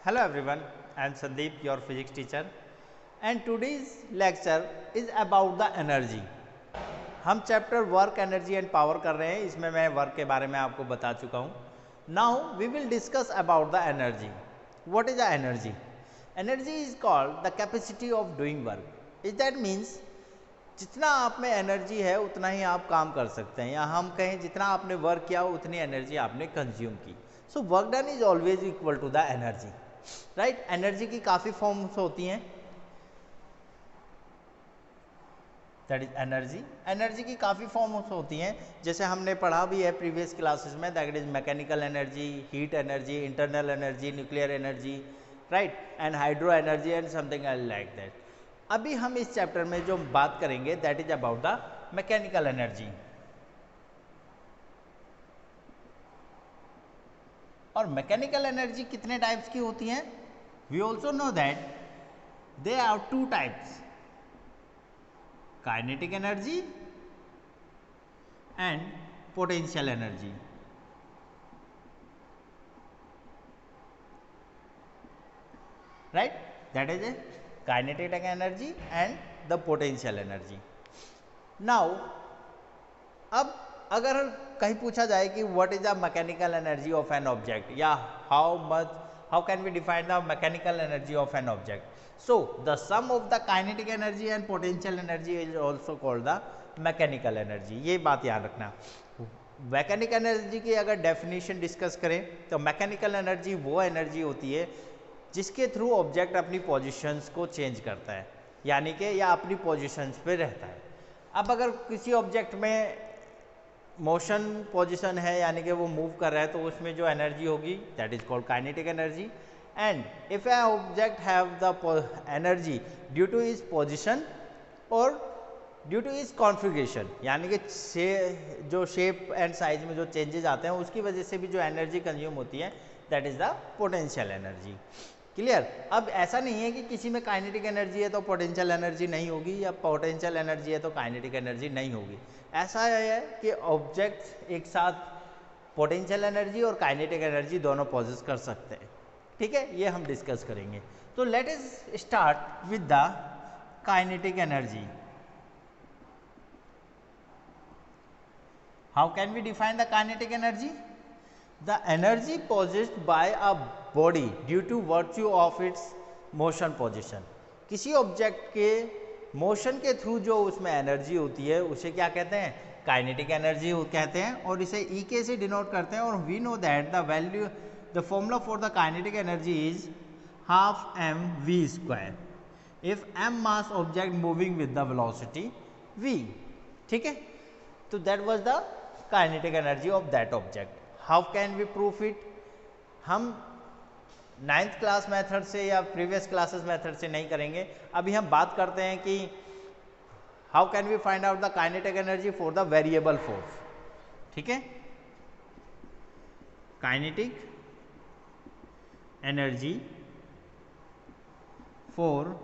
Hello everyone, I am Sandeep, your physics teacher, and today's lecture is about the energy. हम chapter work energy and power कर रहे हैं, इसमें मैं work के बारे में आपको बता चुका हूँ. Now we will discuss about the energy. What is the energy? Energy is called the capacity of doing work. Is that means जितना आप में एनर्जी है उतना ही आप काम कर सकते हैं, या हम कहें जितना आपने वर्क किया उतनी एनर्जी आपने कंज्यूम की. So work done is always equal to the energy. Right. Energy की काफ़ी फॉर्म्स होती हैं. That is energy. एनर्जी की काफ़ी फॉर्म्स होती हैं, जैसे हमने पढ़ा भी है प्रीवियस क्लासेस में. That is mechanical energy, heat energy, internal energy, nuclear energy, right, and hydro energy and something like that. अभी हम इस चैप्टर में जो बात करेंगे that is about the mechanical energy. और मैकेनिकल एनर्जी कितने टाइप्स की होती हैं? We also know that they are two types, kinetic energy and potential energy. Right, that is a kinetic energy and the potential energy. Now अब अगर कहीं पूछा जाए कि what is the mechanical energy of an object, या how can we define the mechanical energy of an object. So the sum of the kinetic energy and potential energy is also called the mechanical energy. ये बात याद रखना. Mechanical energy की अगर definition discuss करें तो mechanical energy वो energy होती है जिसके थ्रू ऑब्जेक्ट अपनी पोजीशंस को चेंज करता है, यानी कि या अपनी पोजीशंस पे रहता है. अब अगर किसी ऑब्जेक्ट में मोशन पोजीशन है, यानी कि वो मूव कर रहा है, तो उसमें जो एनर्जी होगी that is called kinetic energy. And if A object have the energy due two is position और ड्यू टू इज कॉन्फ़िगरेशन, यानी कि जो शेप एंड साइज में जो चेंजेस आते हैं उसकी वजह से भी जो एनर्जी कंज्यूम होती है that is the potential energy. Clear. अब ऐसा नहीं है कि किसी में काइनेटिक एनर्जी है तो पोटेंशियल एनर्जी नहीं होगी, या पोटेंशियल एनर्जी है तो काइनेटिक एनर्जी नहीं होगी. ऐसा है कि ऑब्जेक्ट एक साथ पोटेंशियल एनर्जी और काइनेटिक एनर्जी दोनों पॉजेस कर सकते हैं. ठीक है, ये हम डिस्कस करेंगे. तो let us start with the kinetic energy. How can we define the kinetic energy? The energy possessed by a body due to virtue of its motion position. किसी ऑब्जेक्ट के मोशन के थ्रू जो उसमें energy होती है उसे क्या कहते हैं? काइनेटिक एनर्जी कहते हैं, और इसे ई के से डिनोट करते हैं. और we know that the value, the formula for the kinetic energy is half m v square if m mass object moving with the velocity v. ठीक है, तो that was the kinetic energy of that object. How can we proof it? हम 9th class method से या previous classes method से नहीं करेंगे. अभी हम बात करते हैं कि how can we find out the kinetic energy for the variable force. ठीक है, kinetic energy for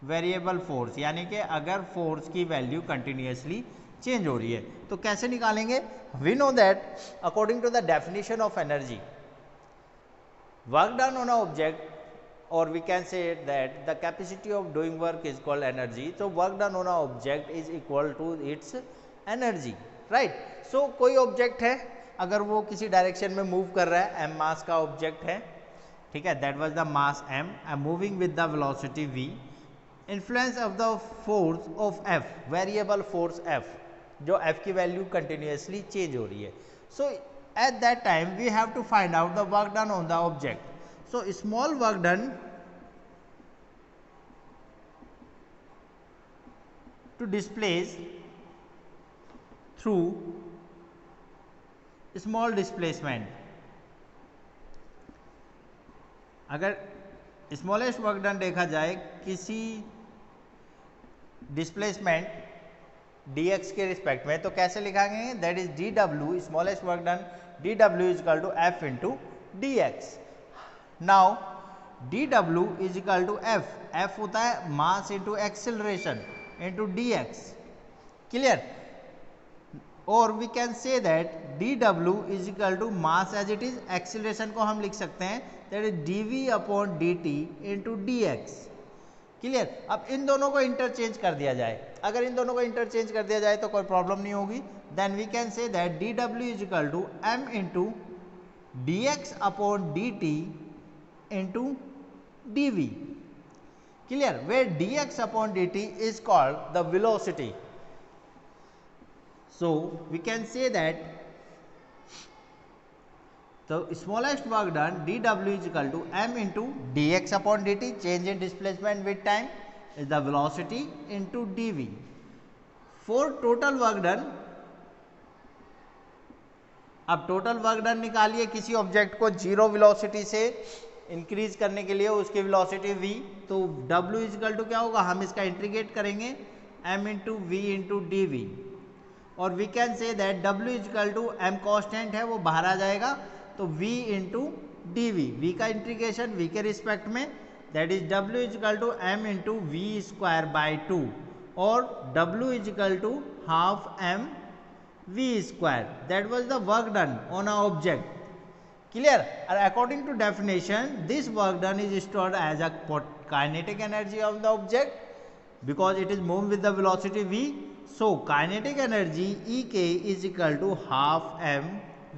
variable force, यानी कि अगर फोर्स की वैल्यू कंटिन्यूसली चेंज हो रही है तो कैसे निकालेंगे? We know that according to the definition of energy, work done on a object, और we can say that the capacity of doing work is called energy. तो work done on a object is equal to its energy. Right. So कोई object है, अगर वो किसी direction में move कर रहा है, एम मास का ऑब्जेक्ट है, ठीक है, that was the mass m moving with the velocity v. Influence of the force of f, variable force f, जो f की वैल्यू कंटिन्यूसली चेंज हो रही है. So at that time we have to find out the work done on the object. So small work done to displace through small displacement. अगर smallest work done देखा जाए किसी displacement dx के respect में, तो कैसे लिखाएंगे? That is dw, smallest work done, dw is equal to f into dx. Now dw is equal to f होता है mass into acceleration into dx. Clear. और we can say that d डब्ल्यू is equal to mass as it is, acceleration को हम लिख सकते हैं that is d v upon d t into d x. Clear. अब इन दोनों को इंटरचेंज कर दिया जाए, अगर इन दोनों को इंटरचेंज कर दिया जाए तो कोई प्रॉब्लम नहीं होगी। Then we can say that d डब्ल्यू is equal to m into d x upon d t into d v. Clear. Where d x upon d t is called the velocity. So we can say that the smallest work done dw is equal to m into dx upon dt, change in displacement with time is the velocity into dv. For total work done, अब total work done निकालिए किसी object को zero velocity से increase करने के लिए, उसकी velocity v, तो w इज इक्वल टू क्या होगा, हम इसका इंटीग्रेट करेंगे m into v into d v, और we can say that w is equal to m constant है वो बाहर आ जाएगा, तो v into d v, v का इंटीग्रेशन v के रिस्पेक्ट में, that is w is equal to m into v square by 2, और w is equal to half m v square. That was the work done on a object. Clear. According to definition this work done is stored as a kinetic energy of the object because it is move with the velocity v. So kinetic energy EK is equal to half m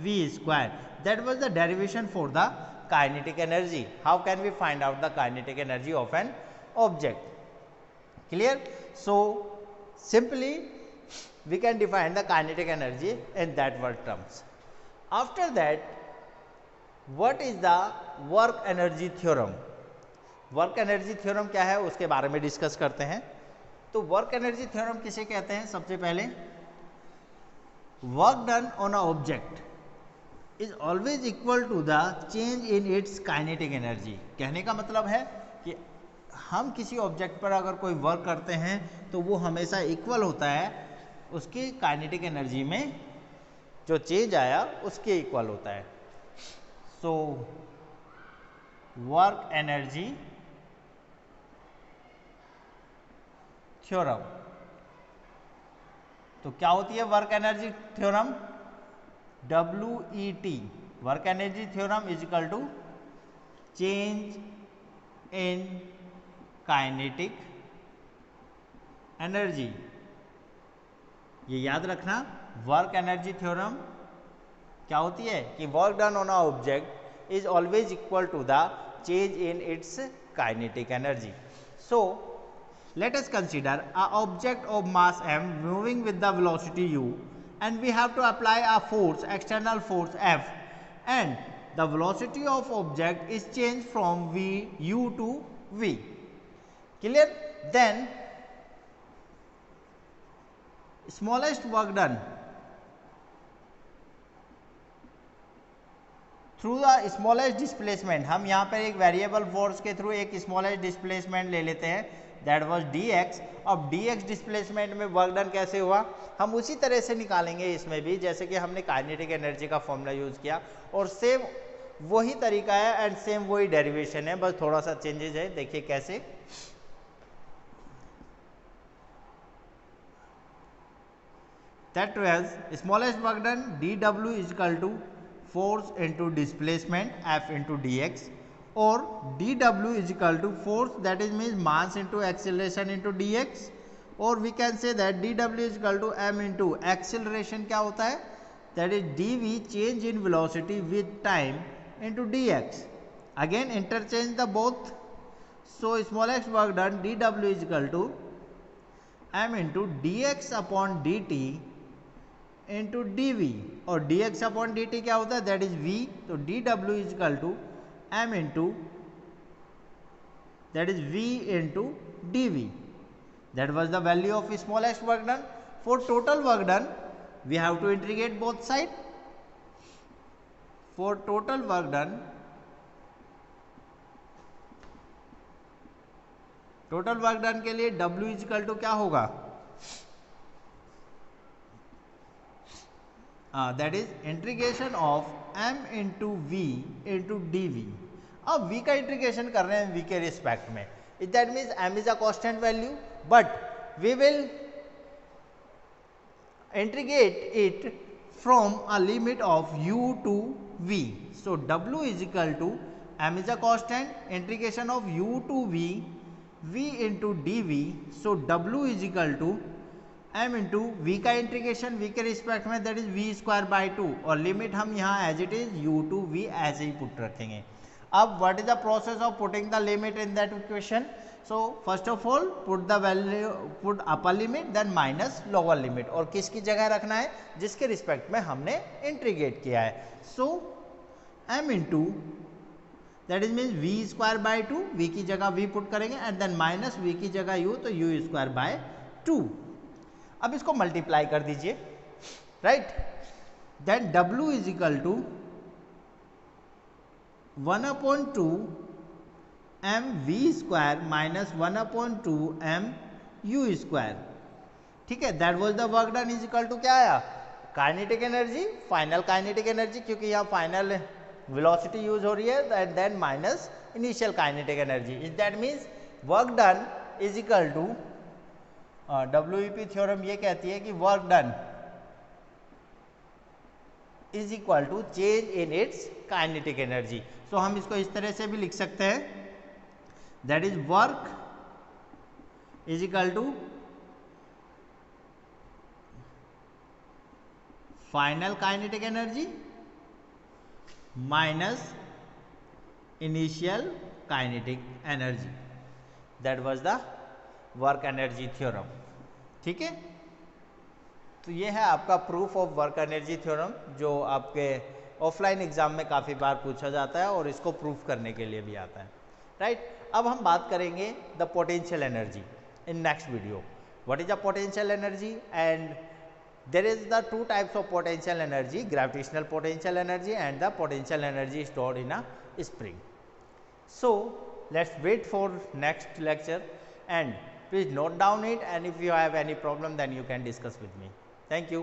v square. That was the derivation for the kinetic energy. How can we find out the kinetic energy of an object? Clear? So simply we can define the kinetic energy in that word terms. After that, what is the work energy theorem? Work energy theorem क्या है उसके बारे में discuss करते हैं। तो work energy theorem किसे कहते हैं? सबसे पहले work done on a object is always equal to the change in its kinetic energy. कहने का मतलब है कि हम किसी ऑब्जेक्ट पर अगर कोई वर्क करते हैं तो वो हमेशा इक्वल होता है उसकी काइनेटिक एनर्जी में, जो चेंज आया उसके इक्वल होता है। सो वर्क एनर्जी थ्योरम, तो क्या होती है work energy theorem? WET, work energy theorem is equal to change in kinetic energy. ये याद रखना, वर्क एनर्जी थ्योरम क्या होती है कि work done on a object is always equal to the change in its kinetic energy. So let us consider an object of mass m moving with the velocity u, and we have to apply a force, external force F, and the velocity of object is changed from u to v. Clear? Then smallest work done through the smallest displacement, हम यहाँ पर एक variable force के through एक smallest displacement ले लेते हैं, that was dx। अब dx डिस्प्लेसमेंट में वर्क डन कैसे हुआ हम उसी तरह से निकालेंगे इसमें भी, जैसे कि हमने काइनेटिक एनर्जी का फॉर्मूला यूज किया, और सेम वही तरीका है एंड सेम वही डेरिवेशन है, बस थोड़ा सा चेंजेस है। देखिए कैसे, that was smallest work done dw is equal to force into displacement f into dx, और dw is equal to force, that is means mass into acceleration into dx, और we can say that dw is equal to m into acceleration क्या होता है, that is dv change in velocity with time into dx. Again interchange the both, so smallest work done dw is equal to m into dx upon dt into dv, और dx upon dt क्या होता है, that is v, तो dw is equal to m into that is v into dv. That was the value of smallest work done. For total work done we have to integrate both side. For total work done, total work done के लिए w is equal to क्या होगा, that is integration of m into v into d v. अब v का integration कर रहे हैं v के रिस्पेक्ट में, that means m is a constant value, but we will integrate it from a limit of u to v. So w is equal to m is a constant, integration of u to v into dv. So w is equal to m into v का integration v के respect में, that is v square by 2, और limit हम यहाँ as it is u to v ऐसे ही put रखेंगे. अब what is the process of putting the limit in that equation? So first of all put the value, put upper limit then minus lower limit, और किसकी जगह रखना है? जिसके रिस्पेक्ट में हमने इंटीग्रेट किया है. So m into that is means v square by 2, v की जगह v पुट करेंगे एंड देन माइनस वी की जगह u, तो u स्क्वायर बाय 2. अब इसको मल्टीप्लाई कर दीजिए, right? Then w is equal to 1/2 m v square minus 1/2 m u square. ठीक है, that was the work done is equal to क्या आया? Kinetic energy, final kinetic energy, क्योंकि यहाँ फाइनल वेलोसिटी यूज हो रही है, and then minus initial kinetic energy. Is that means work done is equal to WEP theorem ये कहती है कि work done is equal to change in its kinetic energy. So हम इसको इस तरह से भी लिख सकते हैं, that is work is equal to final kinetic energy minus initial kinetic energy. That was the work energy theorem. ठीक है, तो ये है आपका proof of work energy theorem, जो आपके ऑफलाइन एग्जाम में काफ़ी बार पूछा जाता है और इसको प्रूफ करने के लिए भी आता है, राइट? अब हम बात करेंगे the potential energy in next video. What is the potential energy? And there is the two types of potential energy, gravitational potential energy and the potential energy stored in a spring. So let's wait for next lecture, and please note down it, and if you have any problem then you can discuss with me. Thank you.